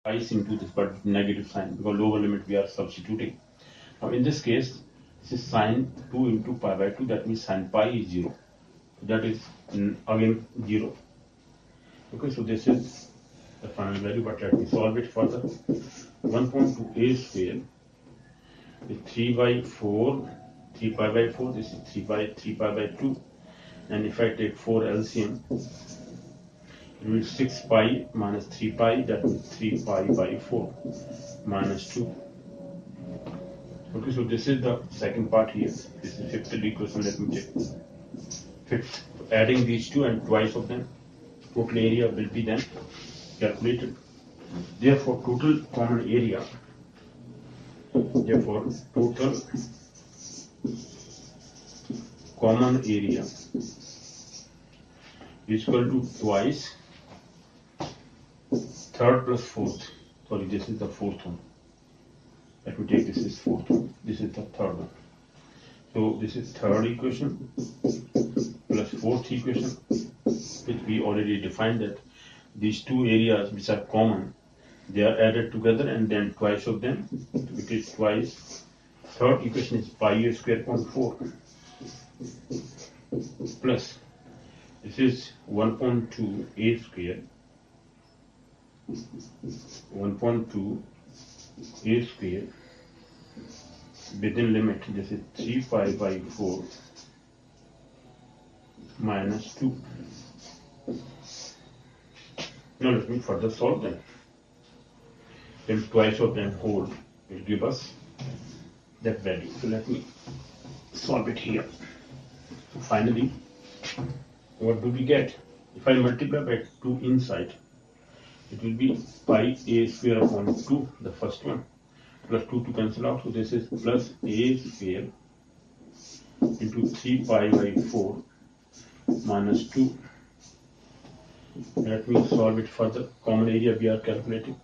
twice into this but negative sign because lower limit we are substituting. Now in this case, this is sine 2 into pi by 2, that means sine pi is 0. That is again 0. Okay, so this is the final value, but let me solve it further. 1.2a square is 3 by 4, 3 pi by 4, this is 3 pi by 2. And if I take 4 LCM, it will be 6 pi minus 3 pi, that means 3 pi by 4 minus 2. Okay, so this is the second part here. This is fifth equation, let me check. Fifth, adding these two and twice of them, total area will be then calculated. Therefore, total common area, is equal to twice third plus fourth. Sorry, this is the fourth one. Let me take this is fourth one. This is the third one. So this is third equation plus fourth equation, which we already defined that these two areas which are common, they are added together and then twice of them, which is twice. Third equation is pi a square upon 4 plus this is 1.2 a square, 1.2 a square within limit, this is 3 pi by 4 minus 2. Now let me further solve them. Then twice of them whole will give us that value. So let me solve it here. So finally, what do we get? If I multiply by 2 inside, it will be pi a square upon 2, the first one, plus 2 to cancel out. So this is plus a square into 3 pi by 4 minus 2. Let me solve it further. Common area we are calculating.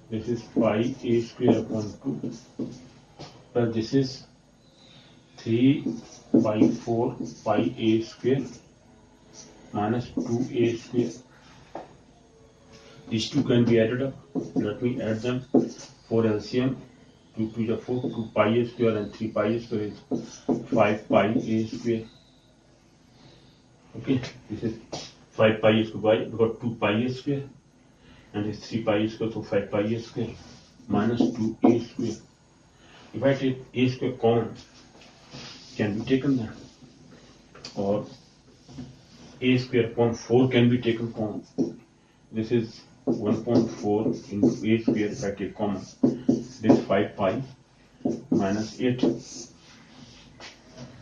This is pi a square upon 2 plus this is 3 by 4 pi a square minus 2a square. These two can be added up. Let me add them. 4 LCM, 2 to the 4, 2 pi a square and 3 pi a square is 5 pi a square. Okay, this is 5 pi a square, we got 2 pi a square and this 3 pi a square, so 5 pi a square minus 2a square. If I take a square common, can be taken there, or a square upon 4 can be taken common. This is 1.4 into a square if I take common. This 5 pi minus 8,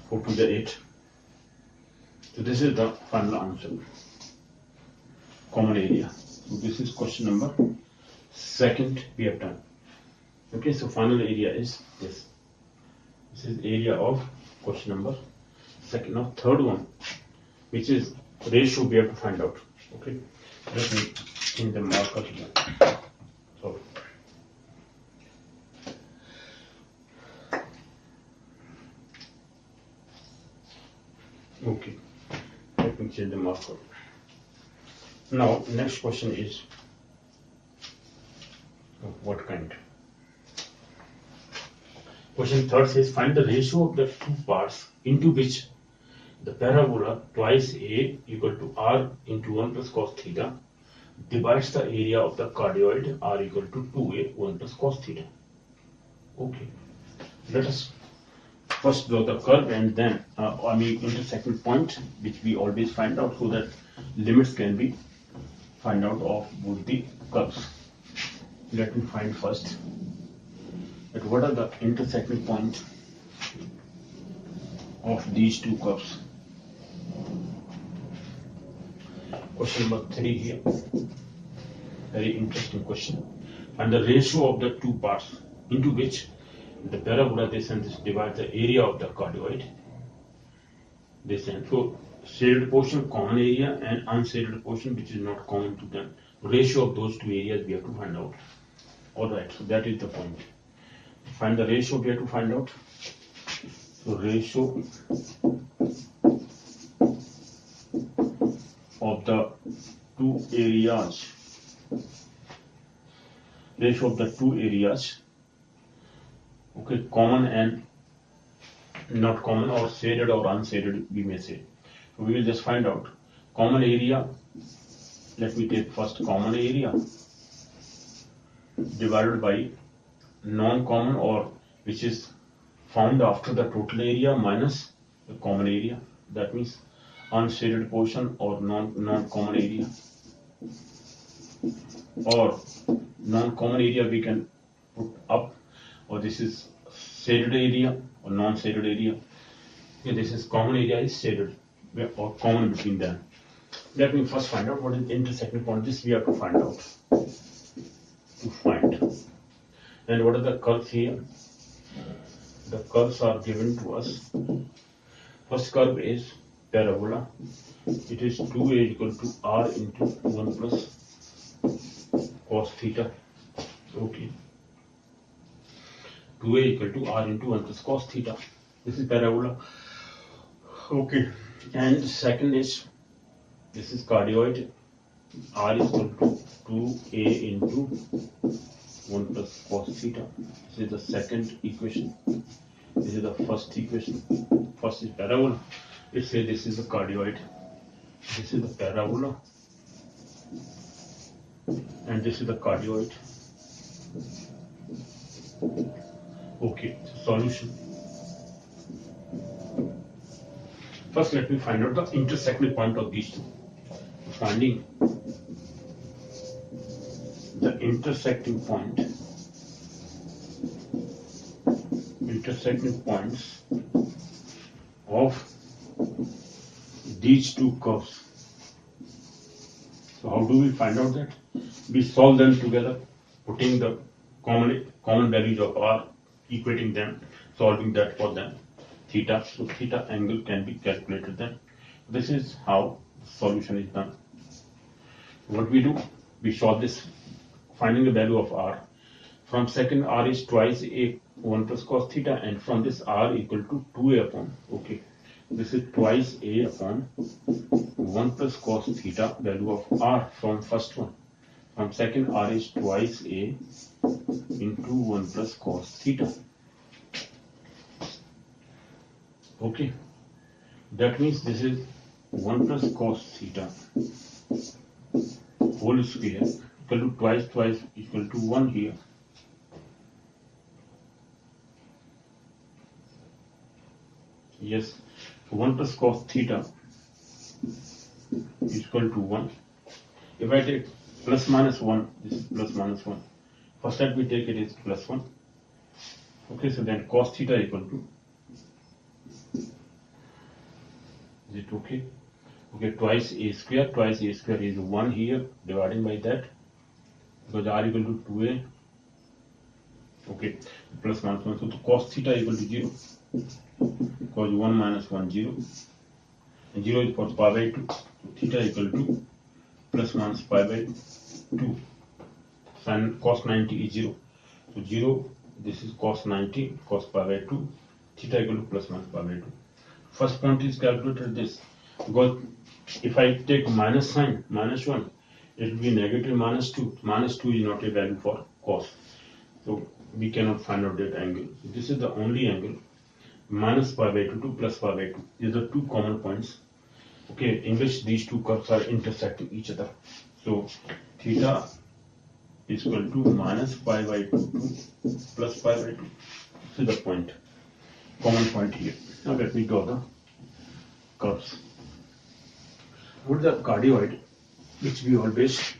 4 to the 8. So this is the final answer. Common area. So this is question number second we have done. Okay, so final area is this. This is area of question number second. Now third one, which is ratio we have to find out. Okay, let me change the marker here. Sorry. Okay, let me change the marker. Now next question is what kind? Question third says find the ratio of the two parts into which the parabola twice a equal to r into 1 plus cos theta divides the area of the cardioid r equal to 2a 1 plus cos theta. Okay, let us first draw the curve and then intersecting point, which we always find out so that limits can be find out of both the curves. Let me find first that what are the intersecting points of these two curves. Question number 3 here. Very interesting question. And the ratio of the two parts into which the parabola this and this divide the area of the cardioid. This and so shaded portion, common area, and unshaded portion which is not common to them. Ratio of those two areas we have to find out. Alright, so that is the point. Find the ratio we have to find out. So ratio of the two areas ratio of the two areas, okay, common and not common, or shaded or unshaded, we may say. So we will just find out common area. Let me take first common area divided by non-common, or which is found after the total area minus the common area. That means unshaded portion or non-common area, or non-common area we can put up, or this is shaded area or non-shaded area. Okay, this is common area is shaded or common between them. Let me first find out what is intersecting point. This we have to find out. And what are the curves here? The curves are given to us. First curve is parabola. It is 2a equal to r into 1 plus cos theta. Okay. 2a equal to r into 1 plus cos theta. This is parabola. Okay. And second is, this is cardioid. R is equal to 2a into 1 plus cos theta. This is the second equation. This is the first equation. First is parabola. It says this is the cardioid. This is the parabola. And this is the cardioid. Okay, solution. First, let me find out the intersecting point of these two. Finding the intersecting points of these two curves. So how do we find out that? We solve them together, putting the common values of r, equating them, solving that for them. Theta, so theta angle can be calculated then. This is how the solution is done. What we do, we solve this, finding the value of r. From second, r is twice a 1 plus cos theta, and from this r equal to 2a upon, okay, this is twice a upon 1 plus cos theta, value of r from first one. From second, r is twice a into 1 plus cos theta. Okay, that means this is 1 plus cos theta whole square equal to twice equal to 1 here. Yes, 1 plus cos theta is equal to 1. If I take plus minus 1, this is plus minus 1. First that we take it is plus 1. Okay, so then cos theta equal to, is it okay? Okay, twice a square is 1 here, dividing by that, because r equal to 2a. Okay, plus minus 1, so the cos theta equal to 0, because 1 minus 1, 0, and 0 is for pi by 2, so theta equal to plus minus pi by 2, sin cos 90 is 0, so 0, this is cos 90, cos pi by 2, theta equal to plus minus pi by 2. First point is calculated this, because if I take minus sign, minus 1, it will be negative minus 2. Minus 2 is not a value for cos, so we cannot find out that angle. So this is the only angle, minus pi by 2 to plus pi by 2. These are two common points, okay, in which these two curves are intersecting each other. So theta is equal to minus pi by 2 to plus pi by 2. This is the point, common point here. Now let me draw the curves. What is the cardioid, which we always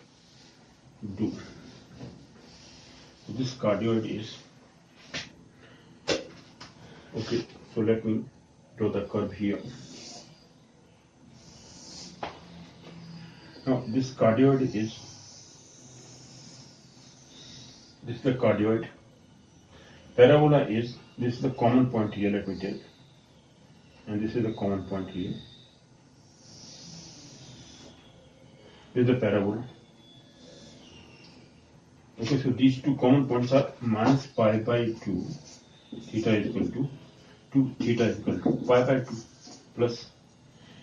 do? So this cardioid is, okay, so let me draw the curve here. Now this cardioid is, this is the cardioid. Parabola is, this is the common point here, let me take, and this is the common point here. This is the parabola. Okay, so these two common points are minus pi by 2, theta is equal to 2, theta is equal to pi by 2 plus,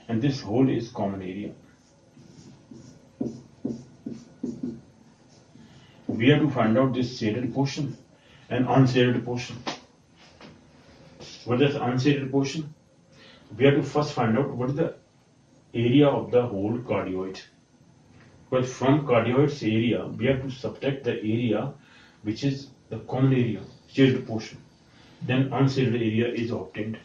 and this whole is common area. we have to find out this shaded portion and unshaded portion. What is unshaded portion? We have to first find out what is the area of the whole cardioid. Because from cardioid's area, we have to subtract the area which is the common area, shaded portion. Then unshaded area is obtained.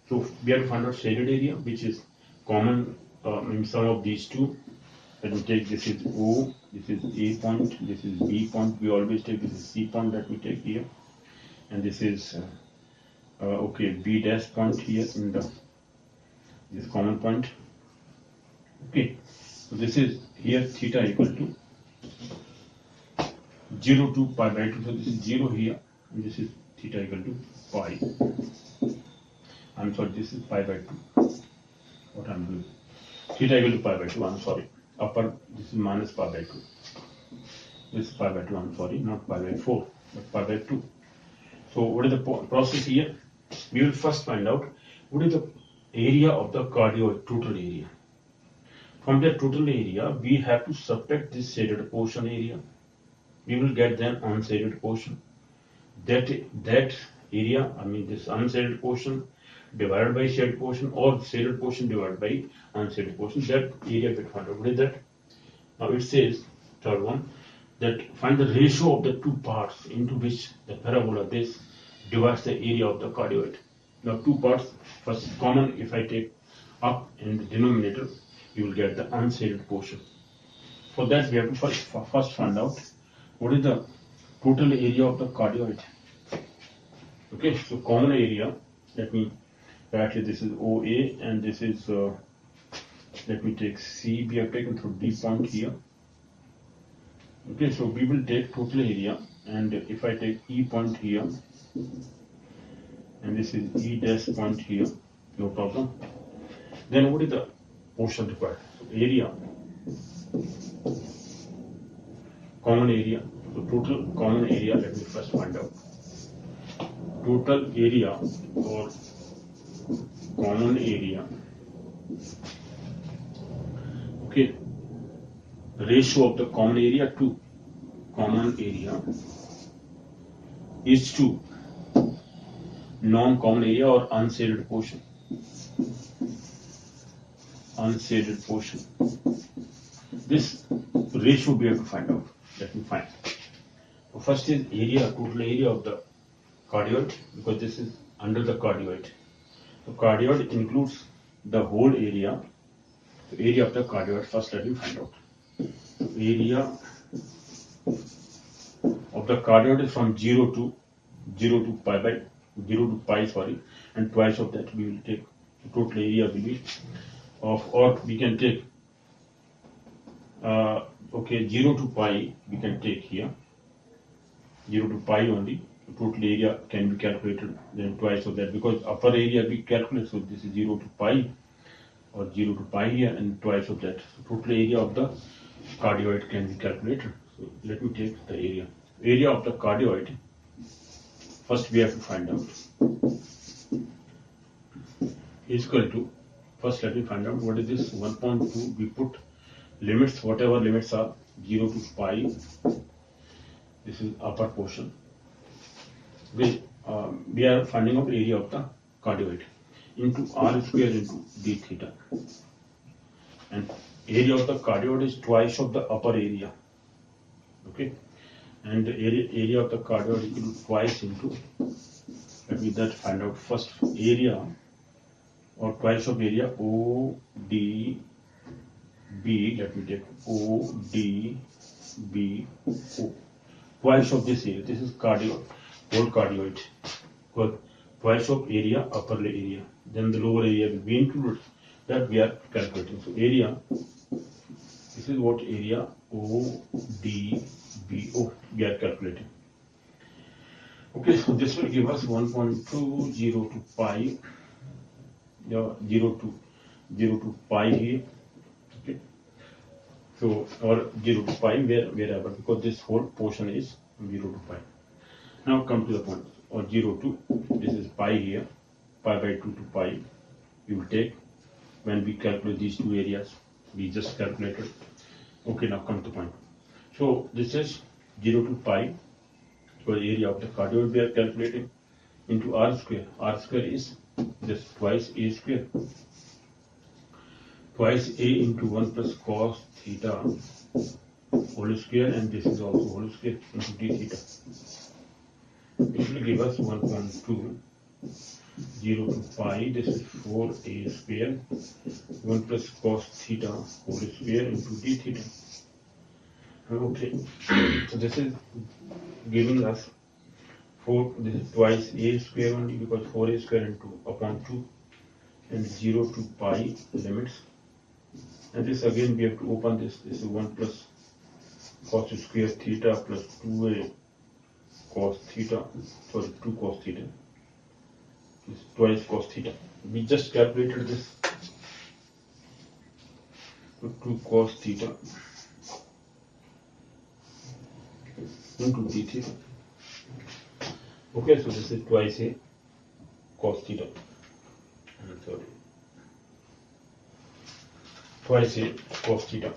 So we have to find out shaded area, which is common in some of these two. Let me take this is O, this is A point, this is B point. We always take this is C point that we take here, and this is okay B dash point here in the this common point. Okay, so this is here theta equal to 0 to pi by 2. So this is 0 here, and this is theta equal to pi. I'm sorry, this is pi by 2. What I'm doing? Theta equal to pi by 2. I'm sorry. Upper, this is minus pi by 2. This is pi by 2. I'm sorry, not pi by 4, but pi by 2. So what is the process here? We will first find out what is the area of the cardioid, total area. From the total area, we have to subtract this shaded portion area. We will get then unshaded portion. That area, I mean this unshaded portion divided by shaded portion, or shaded portion divided by unshaded portion, that area we find out. What is that? Now it says, third one, that find the ratio of the two parts into which the parabola this divides the area of the cardioid. Now two parts, first common, if I take up in the denominator, you will get the unshaded portion. For that we have to first find out what is the total area of the cardioid. Okay, so common area, let me write here, this is OA and this is, let me take C, we have taken through D point here. Okay, so we will take total area, and if I take E point here, and this is E dash point here, no problem. Then what is the portion required? So area, common area, so total common area, let me first find out. Total area or common area, okay, ratio of the common area to common area is to non-common area or unshaded portion. Unshaded portion. This ratio we have to find out. Let me find. So first is area, total area of the cardioid, because this is under the cardioid. So cardioid includes the whole area. So area of the cardioid, first let me find out. So area of the cardioid is from 0 to pi, sorry, and twice of that we will take. The total area will be of, or we can take okay, 0 to pi we can take here, 0 to pi only. The total area can be calculated then twice of that, because upper area we calculate, so this is 0 to pi or 0 to pi here and twice of that. So total area of the cardioid can be calculated. So let me take the area. Area of the cardioid, first we have to find out, is equal to, first let me find out what is this 1.2. We put limits, whatever limits are 0 to pi, this is upper portion. We are finding out area of the cardioid into r square into d theta, and area of the cardioid is twice of the upper area. Okay, and the area of the cardioid is equal to twice into, let me that find out first, area or twice of area ODB, let me take ODB, twice of this area, this is cardioid, whole cardioid, because twice of area, upper area, then the lower area will be included, that we are calculating. So area, this is what area ODBO we are calculating. Okay, so this will give us 1.2, 0 to pi, 0 to pi here. Okay, so or 0 to pi wherever, because this whole portion is 0 to pi. Now come to the point, or 0 to, this is pi here, pi by 2 to pi, you will take when we calculate these two areas, we just calculated. Okay, now come to the point. So this is 0 to pi, so the area of the cardioid we are calculating, into r square. R square is just twice a square. Twice a into 1 plus cos theta whole square, and this is also whole square into d theta. It will give us 1.2, 0 to pi, this is 4a square, 1 plus cos theta whole square into d theta. Okay, so this is giving us 4, this is twice a square only, because 4a square into upon 2, and 0 to pi limits. And this again we have to open this. This is 1 plus cos square theta plus 2a cos theta, sorry, 2 cos theta. This is twice cos theta. We just calculated this. So 2 cos theta into d theta. Okay, so this is twice a cos theta. Sorry. Twice a cos theta.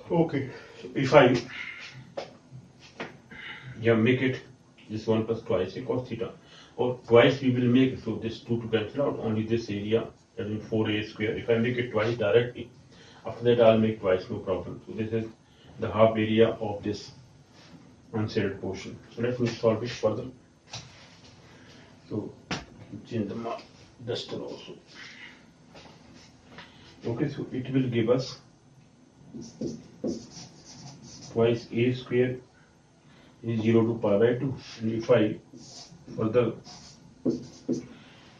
Okay, so if I make it this 1 plus twice a cos theta, or twice we will make it, so this 2 to cancel out, only this area, that is 4a square. If I make it twice directly, after that I'll make twice, no problem. So this is the half area of this unshaded portion. So let me solve it further. So change the duster also. Okay, so it will give us twice a square is 0 to pi by 2, and if I further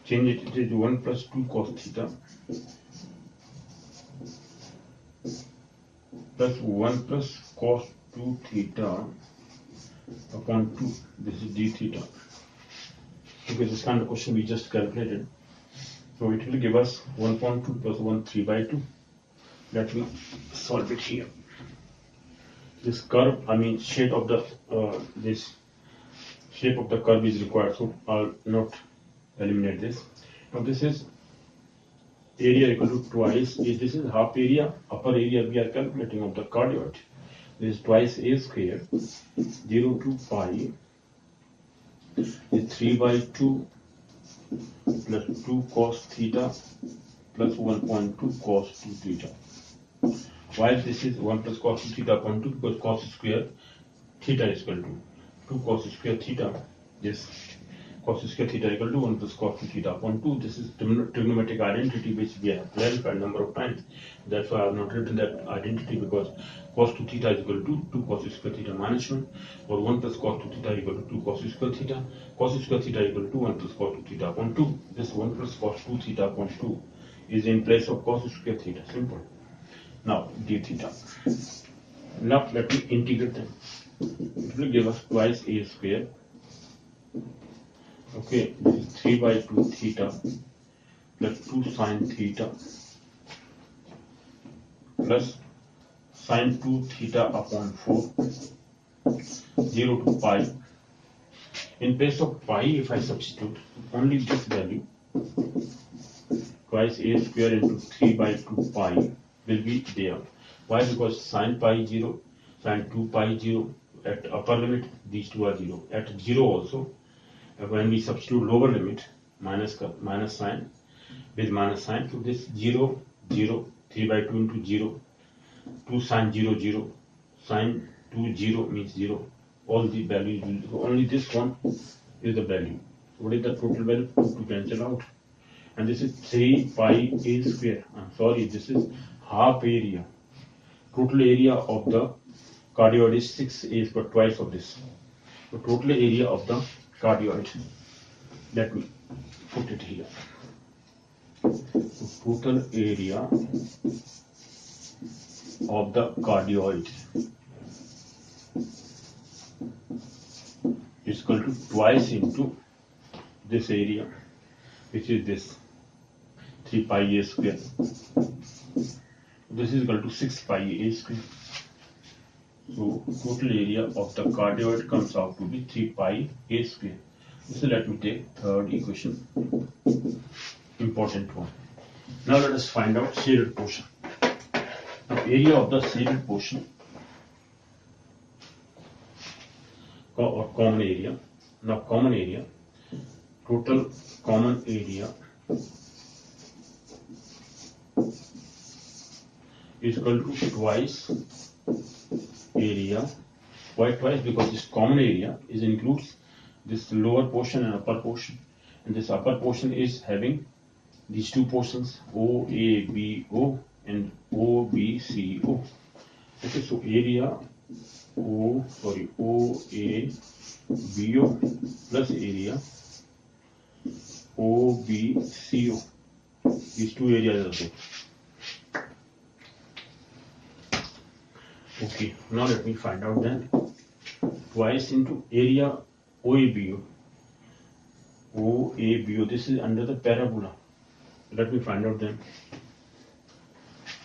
change it, it is 1 plus 2 cos theta plus 1 plus cos 2 theta upon 2, this is d theta. Okay, this kind of question we just calculated. So it will give us 1.2 plus 1, 3 by 2. Let me solve it here. This curve, shape of the this shape of the curve is required, so I'll not eliminate this. Now this is area equal to twice. This is half area, upper area we are calculating of the cardioid. This is twice a square, 0 to pi is 3 by 2 plus 2 cos theta plus 1.2 cos 2 theta. Why this is 1 plus cos 2 theta upon 2? Because cos square theta is equal to 2 cos square theta. This cos square theta equal to 1 plus cos 2 theta upon 2. This is trigonometric identity which we have clarified a number of times. That's why I have not written that identity, because cos 2 theta is equal to 2 cos square theta minus 1, or 1 plus cos 2 theta equal to 2 cos square theta. Cos square theta equal to 1 plus cos 2 theta upon 2. This 1 plus cos 2 theta upon 2 is in place of cos square theta. Simple. Now d theta. Now let me integrate them. It will give us twice a square. Okay, this is 3 by 2 theta plus 2 sine theta plus sine 2 theta upon 4, 0 to pi. In place of pi, if I substitute only this value, twice a square into 3 by 2 pi will be there. Why? Because sine pi 0, sine 2 pi 0, at upper limit these two are 0. At 0 also, when we substitute lower limit, minus sign with minus sign, so this 0, 0, 3 by 2 into 0, 2 sine 0, 0, sine 2 0 means 0. All the values will, so only this one is the value. What is the total value? 2 to cancel out. And this is 3 pi a square. I'm sorry, this is half area. Total area of the cardioid is 6a square, twice of this. So total area of the cardioid. Let me put it here. So total area of the cardioid is equal to twice into this area, which is this 3 pi a square. This is equal to 6 pi a square. So total area of the cardioid comes out to be 3 pi a square. So let me take third equation, important one. Now let us find out shaded portion. Now area of the shaded portion or common area. Now common area, total common area is equal to twice area. Why twice? Because this common area includes this lower portion and upper portion, and this upper portion is having these two portions OABO and OBCO. Okay, so area OABO plus area OBCO. These two areas are there. Okay, now let me find out then. Twice into area OABO. OABO, this is under the parabola. Let me find out then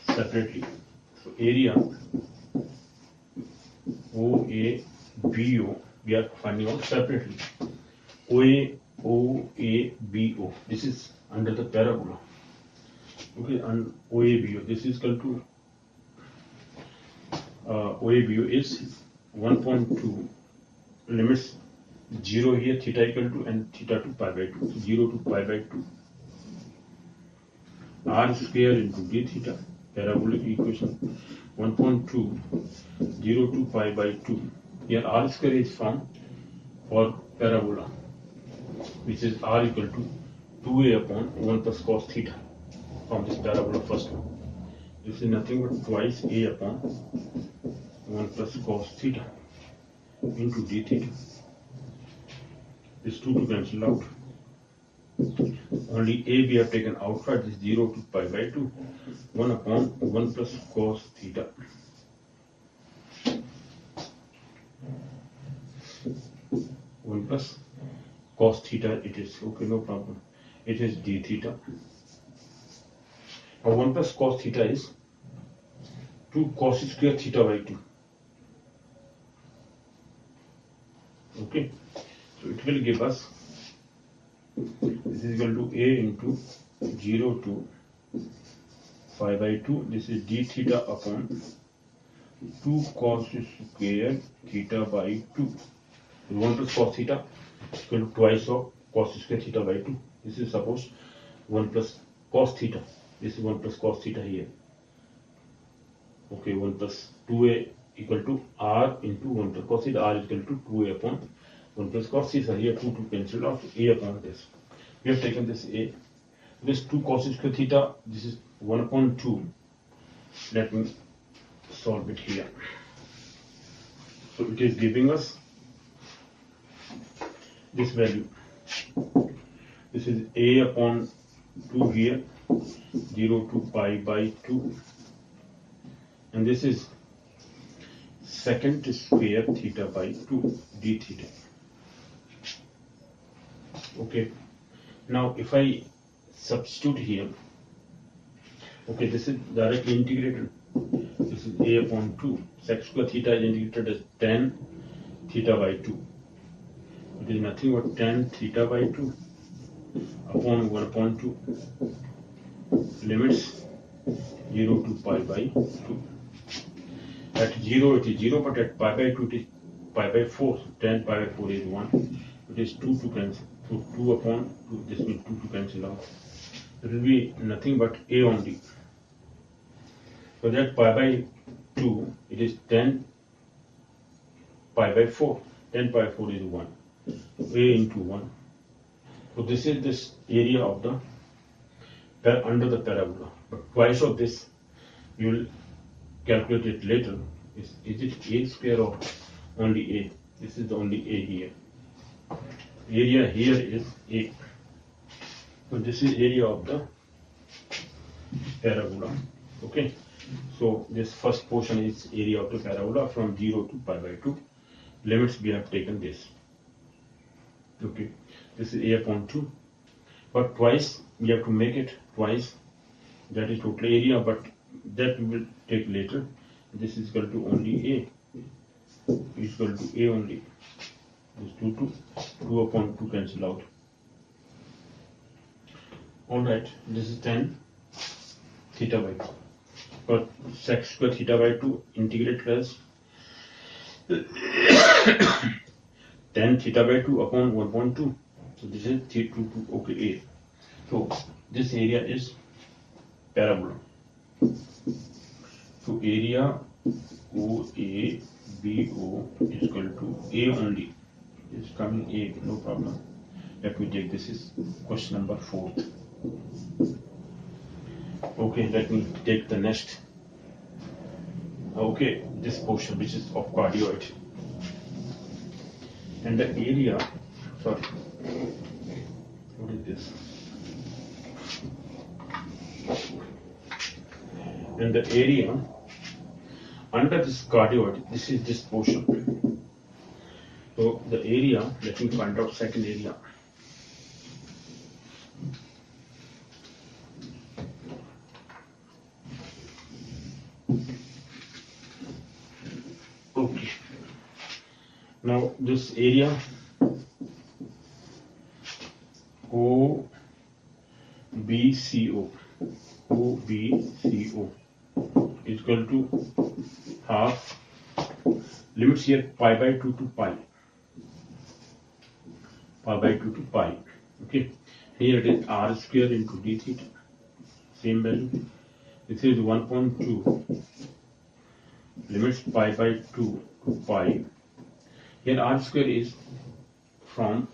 separately. So area OABO, we are finding out separately. OABO, this is under the parabola. Okay, and OABO, this is equal to OABO is 1.2, limits 0 here, theta equal to and theta to pi by 2. So 0 to pi by 2. R square into d theta, parabolic equation 1.2, 0 to pi by 2. Here R square is found for parabola, which is R equal to 2a upon 1 plus cos theta from this parabola first one. This is nothing but twice a upon 1 plus cos theta into d theta. This 2 to cancel out. Only a we have taken outside, this 0 to pi by 2, 1 upon 1 plus cos theta. One plus cos theta it is. Okay, no problem. It is d theta. Now 1 plus cos theta is 2 cos square theta by 2. Okay, so it will give us, this is equal to a into 0 to pi by 2. This is d theta upon 2 cos square theta by 2. 1 plus cos theta is equal to twice of cos square theta by 2. This is suppose 1 plus cos theta. This is 1 plus cos theta here. Okay, 1 plus 2a equal to r into 1 plus cos theta. R is equal to 2a upon 1 plus cos theta. Here 2 to cancel out, a upon this. We have taken this a. This 2 cos square theta, this is 1 upon 2. Let me solve it here. So it is giving us this value. This is a upon 2 here, 0 to pi by 2. And this is secant square theta by 2 d theta. Okay, now if I substitute here, okay, this is directly integrated. This is a upon 2. Sec square theta is integrated as tan theta by 2. It is nothing but tan theta by 2 upon 1 upon 2. Limits 0 to pi by 2. At 0 it is 0, but at pi by 2 it is pi by 4. Tan pi by 4 is 1. It is 2 to cancel. So 2 upon 2, this means 2 to cancel out. It will be nothing but a only. So that pi by 2, it is 10 pi by 4. 10 pi by 4 is 1. A into 1. So this is this area of the under the parabola. But twice of this, you will calculate it later. Is it a square or only a? This is the only a here. Area here is a. So this is area of the parabola. Okay. So this first portion is area of the parabola from 0 to pi by 2. Limits we have taken this. Okay. This is a upon 2. But twice we have to make it twice. That is total area, but that we will take later. This is equal to only a. Is equal to a only. This 2 upon 2 cancel out. Alright, this is tan theta by 2. for sec square theta by 2 integrated as tan theta by 2 upon 1.2. So this is theta 2, okay, A. So this area is parabola. So area OA BO is equal to A only. It's coming A, no problem. Let me take this is question number 4. Okay, let me take the next. Okay, this portion which is of cardioid. And the area, sorry, what is this? And the area under this cardioid, this is this portion. So the area, let me find out second area. Okay. Now this area OBCO is equal to half, limits here pi by 2 to pi by 2 to pi. Okay, here it is r square into d theta, same value. This is 1.2, limits pi by 2 to pi. Here r square is from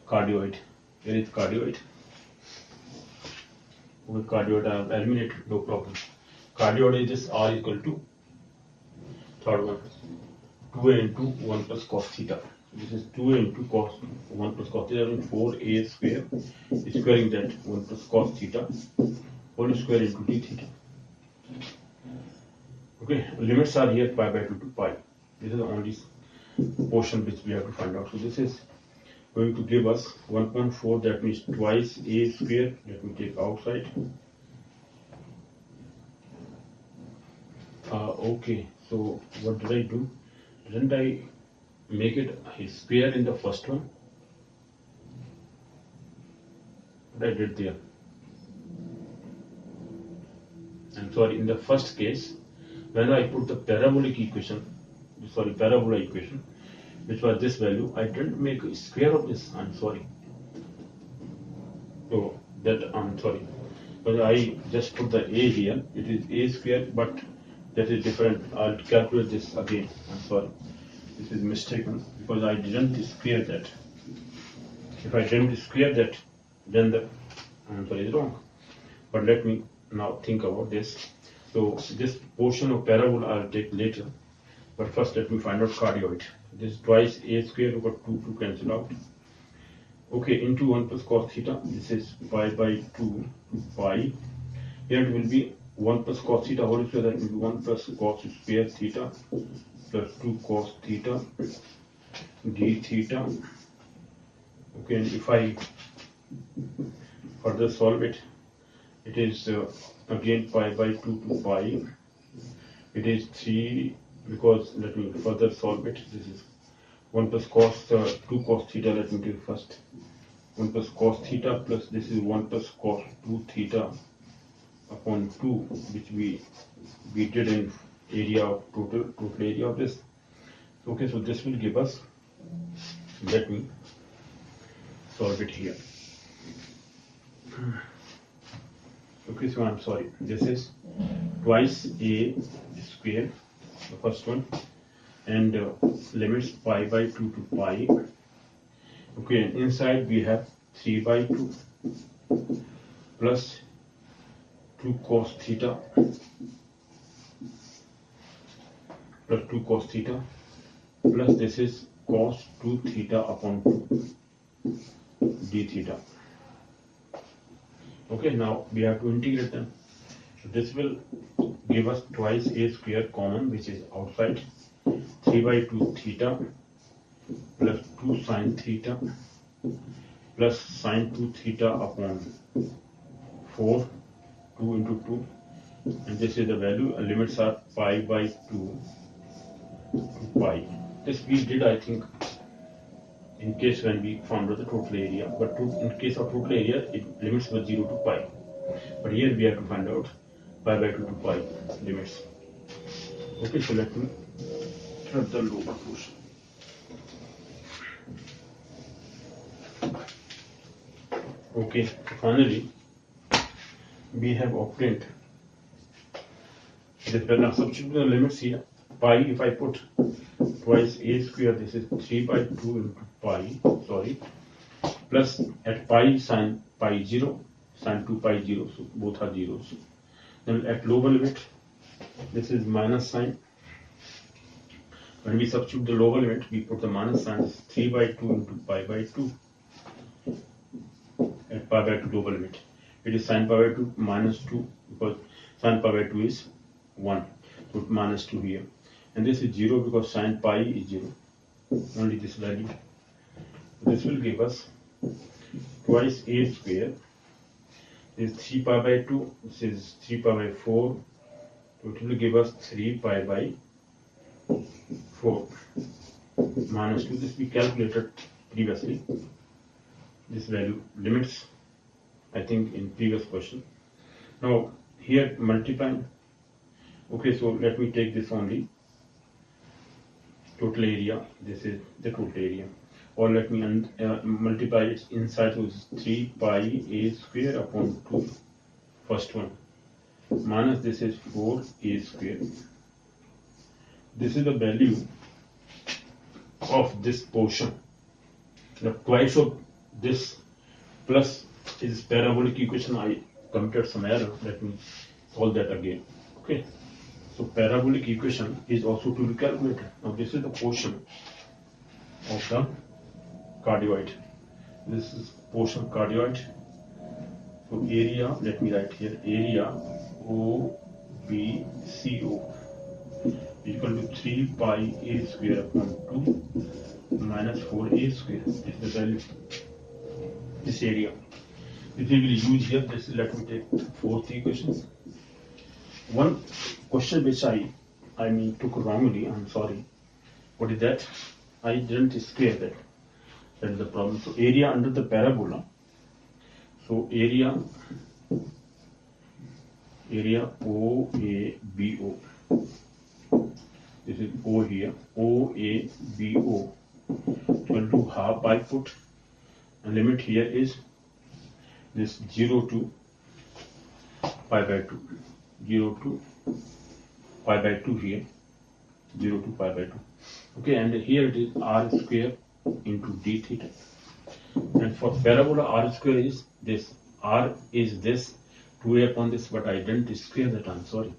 cardioid. Here is cardioid. With cardioid I have eliminated, no problem. Cardioid is this r equal to third one, 2a into 1 plus cos theta. This is 2a into cos 1 plus cos theta, 4a square, squaring that 1 plus cos theta, whole square into d theta. Okay, limits are here pi by 2 to pi. This is the only portion which we have to find out. So this is going to give us 1.4, that means twice a square. Let me take outside. Okay, so what did I do? Didn't I make it a square in the first one? What I did there? I'm sorry, in the first case, when I put the parabola equation, which was this value, I didn't make a square of this. I'm sorry. So that I'm sorry, but I just put the a here. It is a square, but that is different. I'll calculate this again. I'm sorry, this is mistaken because I didn't square that. If I didn't square that, then the answer is wrong. But let me now think about this. So this portion of parabola I'll take later. But first let me find out cardioid. This is twice a square over 2 to cancel out. Okay, into 1 plus cos theta. This is pi by 2 to pi. Here it will be 1 plus cos theta whole square. That will be 1 plus cos square theta plus 2 cos theta d theta. Okay, and if I further solve it, it is again pi by 2 to pi. It is 3, because let me further solve it. This is 1 plus cos 2 cos theta. Let me do first 1 plus cos theta plus this is 1 plus cos 2 theta upon 2, which we did in area of total area of this. Okay, so this will give us, let me solve it here. Okay, so I'm sorry, this is twice a square, the first one, and limits pi by 2 to pi. Okay, and inside we have 3 by 2 plus 2 cos theta plus 2 cos theta plus this is cos 2 theta upon 2 d theta. Okay, now we have to integrate them. So this will give us twice a square common, which is outside, 3 by 2 theta plus 2 sine theta plus sine 2 theta upon 4, 2 into 2, and this is the value. Limits are pi by 2 to pi. This we did, I think, in case when we found out the total area, but in case of total area, it limits were 0 to pi. But here we have to find out pi by 2 to pi limits. Okay, so let me cut the lower portion. Okay, finally we have obtained this. When I substitute the limits here, pi, if I put twice a square, this is 3 by 2 into pi, sorry, plus at pi sine pi 0, sine 2 pi 0, so both are zeros. Then at lower limit, this is minus sign. When we substitute the lower limit, we put the minus sign, 3 by 2 into pi by 2 at pi by 2 lower limit. It is sine pi by 2 minus 2 because sine pi by 2 is 1, so minus 2 here. And this is 0 because sine pi is 0, only this value. This will give us twice a square. This is 3 pi by 2, this is 3 pi by 4, so it will give us 3 pi by 4 minus 2. This we calculated previously. This value limits, I think, in previous question. Now here multiplying. Okay, so let me take this only. Total area, this is the total area. Or let me multiply it inside, so it's 3 pi a square upon 2, first one, minus this is 4 a square. This is the value of this portion. Now twice of this plus is parabolic equation. I committed some error. Let me solve that again. Okay. So parabolic equation is also to be calculated. Now this is the portion of the cardioid. This is portion cardioid. So area, let me write here, area OBCO equal to 3 pi a square upon 2 minus 4a square. This is the value. This area. If we will use here, this, let me take fourth equation. One question which I took wrongly, I'm sorry. What is that? I didn't square that. That is the problem. So area under the parabola. So area OABO. This is O here. OABO equal to half I put. And limit here is this 0 to pi by 2. 0 to pi by 2 here. 0 to pi by 2. Okay, and here it is r square into d theta. And for parabola, r square is this. R is this 2a upon this, but I didn't square that, I'm sorry.